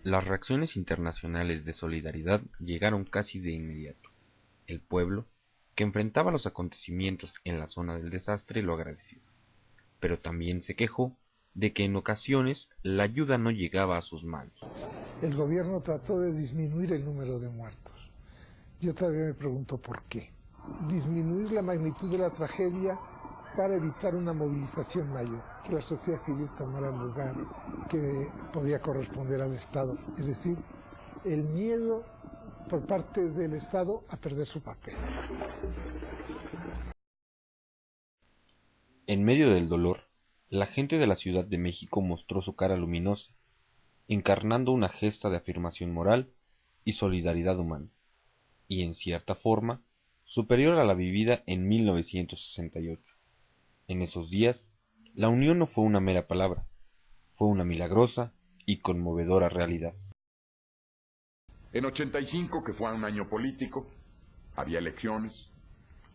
Las reacciones internacionales de solidaridad llegaron casi de inmediato. El pueblo, que enfrentaba los acontecimientos en la zona del desastre, lo agradeció, pero también se quejó de que en ocasiones la ayuda no llegaba a sus manos. El gobierno trató de disminuir el número de muertos. Yo todavía me pregunto por qué. Disminuir la magnitud de la tragedia para evitar una movilización mayor, que la sociedad civil tomara el lugar que podía corresponder al Estado. Es decir, el miedo por parte del Estado a perder su papel. En medio del dolor, la gente de la Ciudad de México mostró su cara luminosa, encarnando una gesta de afirmación moral y solidaridad humana, y en cierta forma, superior a la vivida en 1968. En esos días, la unión no fue una mera palabra, fue una milagrosa y conmovedora realidad. En 85, que fue un año político, había elecciones,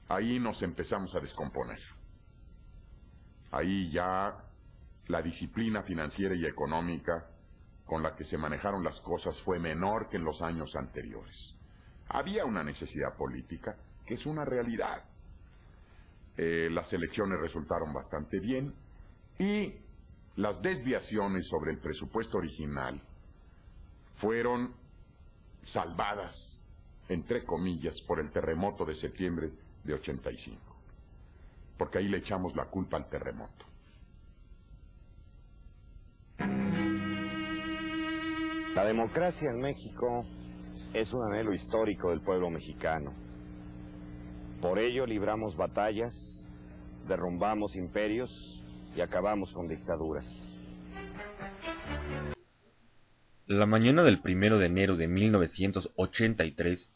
ahí nos empezamos a descomponer. Ahí ya la disciplina financiera y económica con la que se manejaron las cosas fue menor que en los años anteriores. Había una necesidad política, que es una realidad. Las elecciones resultaron bastante bien y las desviaciones sobre el presupuesto original fueron salvadas, entre comillas, por el terremoto de septiembre de 85. Porque ahí le echamos la culpa al terremoto. La democracia en México es un anhelo histórico del pueblo mexicano. Por ello libramos batallas, derrumbamos imperios y acabamos con dictaduras. La mañana del 1 de enero de 1983,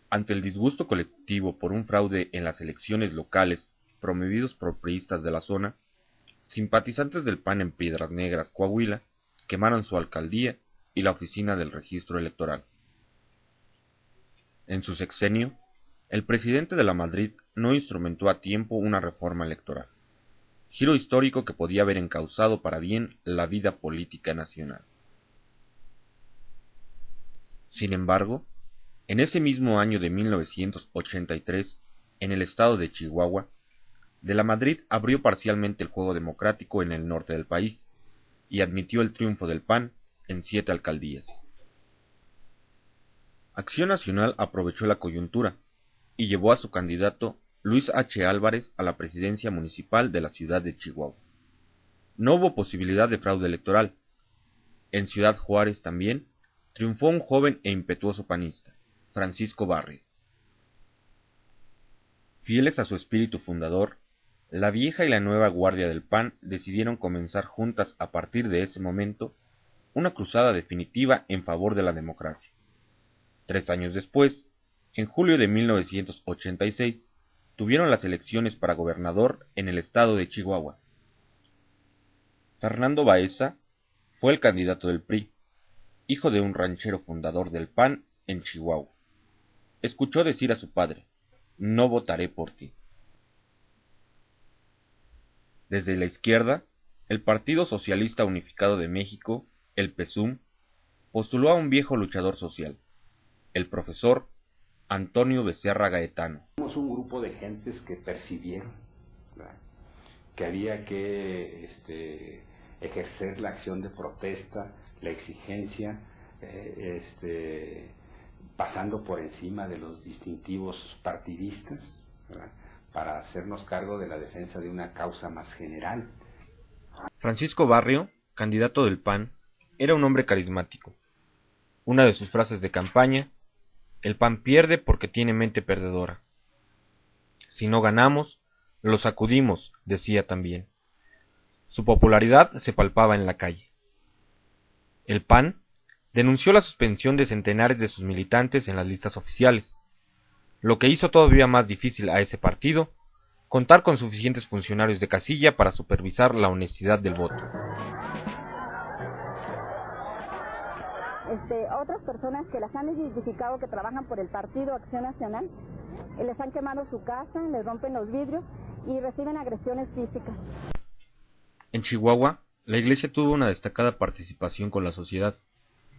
ante el disgusto colectivo por un fraude en las elecciones locales promovidos por priistas de la zona, simpatizantes del PAN en Piedras Negras, Coahuila, quemaron su alcaldía y la oficina del registro electoral. En su sexenio, el presidente de la Madrid no instrumentó a tiempo una reforma electoral, giro histórico que podía haber encauzado para bien la vida política nacional. Sin embargo, en ese mismo año de 1983, en el estado de Chihuahua, de la Madrid abrió parcialmente el juego democrático en el norte del país y admitió el triunfo del PAN en 7 alcaldías. Acción Nacional aprovechó la coyuntura y llevó a su candidato Luis H. Álvarez a la presidencia municipal de la ciudad de Chihuahua. No hubo posibilidad de fraude electoral. En Ciudad Juárez también triunfó un joven e impetuoso panista, Francisco Barrio. Fieles a su espíritu fundador, la vieja y la nueva guardia del PAN decidieron comenzar juntas a partir de ese momento una cruzada definitiva en favor de la democracia. 3 años después, en julio de 1986, tuvieron las elecciones para gobernador en el estado de Chihuahua. Fernando Baeza fue el candidato del PRI, hijo de un ranchero fundador del PAN en Chihuahua. Escuchó decir a su padre: "No votaré por ti". Desde la izquierda, el Partido Socialista Unificado de México, el PSUM, postuló a un viejo luchador social, el profesor Antonio Becerra Gaetano. Somos un grupo de gentes que percibieron, ¿verdad?, que había que ejercer la acción de protesta, la exigencia, pasando por encima de los distintivos partidistas, ¿verdad?, para hacernos cargo de la defensa de una causa más general. Francisco Barrio, candidato del PAN, era un hombre carismático. Una de sus frases de campaña: "El PAN pierde porque tiene mente perdedora. Si no ganamos, lo sacudimos", decía también. Su popularidad se palpaba en la calle. El PAN denunció la suspensión de centenares de sus militantes en las listas oficiales, lo que hizo todavía más difícil a ese partido contar con suficientes funcionarios de casilla para supervisar la honestidad del voto. Otras personas que las han identificado que trabajan por el Partido Acción Nacional, les han quemado su casa, les rompen los vidrios y reciben agresiones físicas. En Chihuahua, la Iglesia tuvo una destacada participación con la sociedad.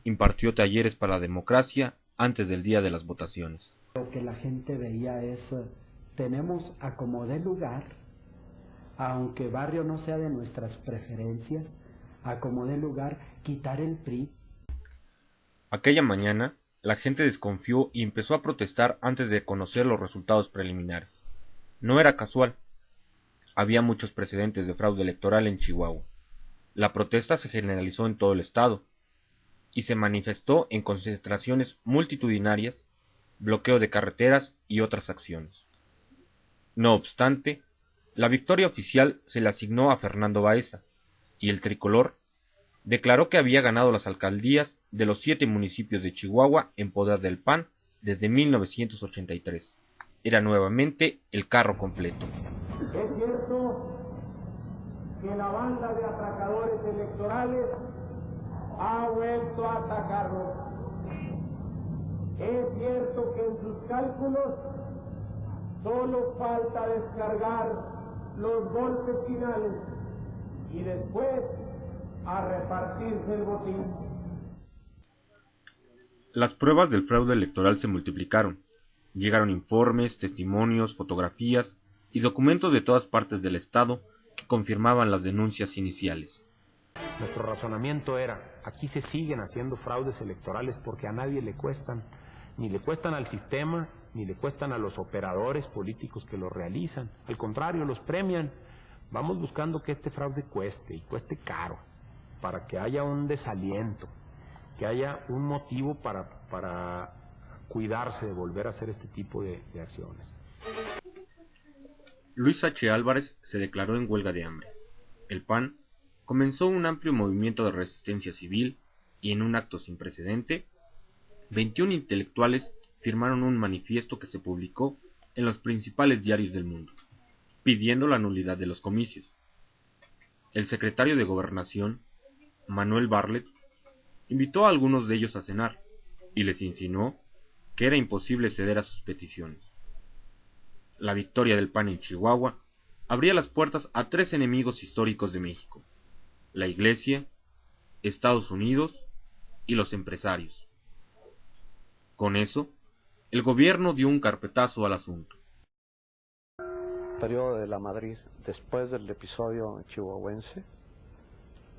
Impartió talleres para la democracia antes del día de las votaciones. Lo que la gente veía es, tenemos a como dé lugar, aunque barrio no sea de nuestras preferencias, a como dé lugar quitar el PRI. Aquella mañana, la gente desconfió y empezó a protestar antes de conocer los resultados preliminares. No era casual. Había muchos precedentes de fraude electoral en Chihuahua. La protesta se generalizó en todo el estado y se manifestó en concentraciones multitudinarias, bloqueo de carreteras y otras acciones. No obstante, la victoria oficial se le asignó a Fernando Baeza, y el tricolor declaró que había ganado las alcaldías de los 7 municipios de Chihuahua en poder del PAN desde 1983. Era nuevamente el carro completo. Es cierto que la banda de atracadores electorales ha vuelto a atacarlos. Es cierto que en sus cálculos solo falta descargar los golpes finales y después a repartirse el botín. Las pruebas del fraude electoral se multiplicaron. Llegaron informes, testimonios, fotografías y documentos de todas partes del estado que confirmaban las denuncias iniciales. Nuestro razonamiento era, aquí se siguen haciendo fraudes electorales porque a nadie le cuestan, ni le cuestan al sistema, ni le cuestan a los operadores políticos que lo realizan. Al contrario, los premian. Vamos buscando que este fraude cueste, y cueste caro, para que haya un desaliento, que haya un motivo para cuidarse de volver a hacer este tipo de acciones. Luis H. Álvarez se declaró en huelga de hambre. El PAN comenzó un amplio movimiento de resistencia civil y en un acto sin precedente, 21 intelectuales firmaron un manifiesto que se publicó en los principales diarios del mundo, pidiendo la nulidad de los comicios. El secretario de Gobernación, Manuel Bartlett, invitó a algunos de ellos a cenar y les insinuó que era imposible ceder a sus peticiones. La victoria del PAN en Chihuahua abría las puertas a 3 enemigos históricos de México: la Iglesia, Estados Unidos y los empresarios. Con eso, el gobierno dio un carpetazo al asunto. Periodo de la Madrid, después del episodio chihuahuense,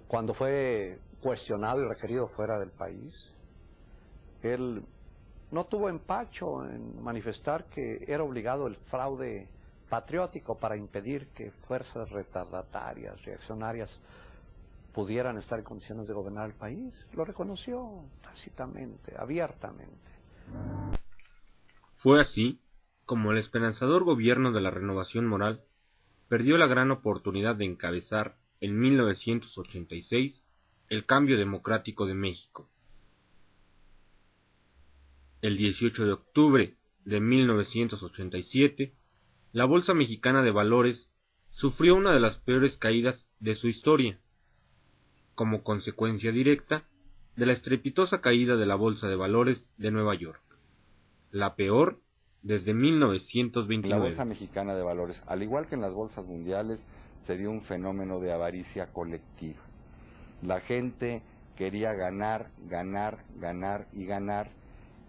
cuando fue cuestionado y requerido fuera del país, él no tuvo empacho en manifestar que era obligado el fraude patriótico para impedir que fuerzas retardatarias, reaccionarias, pudieran estar en condiciones de gobernar el país. Lo reconoció tácitamente, abiertamente. Fue así como el esperanzador gobierno de la Renovación Moral perdió la gran oportunidad de encabezar en 1986 el cambio democrático de México. El 18 de octubre de 1987, la Bolsa Mexicana de Valores sufrió una de las peores caídas de su historia, como consecuencia directa de la estrepitosa caída de la Bolsa de Valores de Nueva York, la peor desde 1929. La Bolsa Mexicana de Valores, al igual que en las bolsas mundiales, se dio un fenómeno de avaricia colectiva. La gente quería ganar, ganar, ganar y ganar,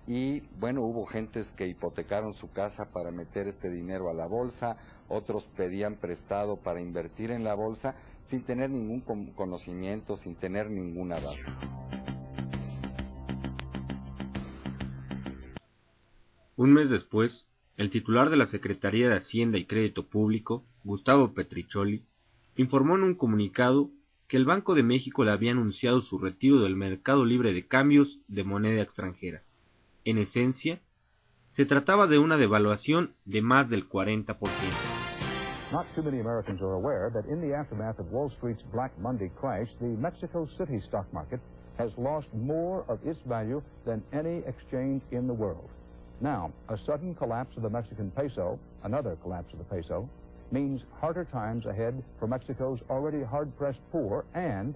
y bueno, hubo gentes que hipotecaron su casa para meter este dinero a la bolsa, otros pedían prestado para invertir en la bolsa sin tener ningún conocimiento, sin tener ninguna base. Un mes después, el titular de la Secretaría de Hacienda y Crédito Público, Gustavo Petricholi, informó en un comunicado que el Banco de México le había anunciado su retiro del mercado libre de cambios de moneda extranjera. En esencia, se trataba de una devaluación de más del 40%. Not too many Americans are aware that in the aftermath of Wall Street's Black Monday crash, the Mexico City stock market has lost more of its value than any exchange in the world. Now, a sudden collapse of the Mexican peso, another collapse of the peso, means harder times ahead for Mexico's already hard-pressed poor and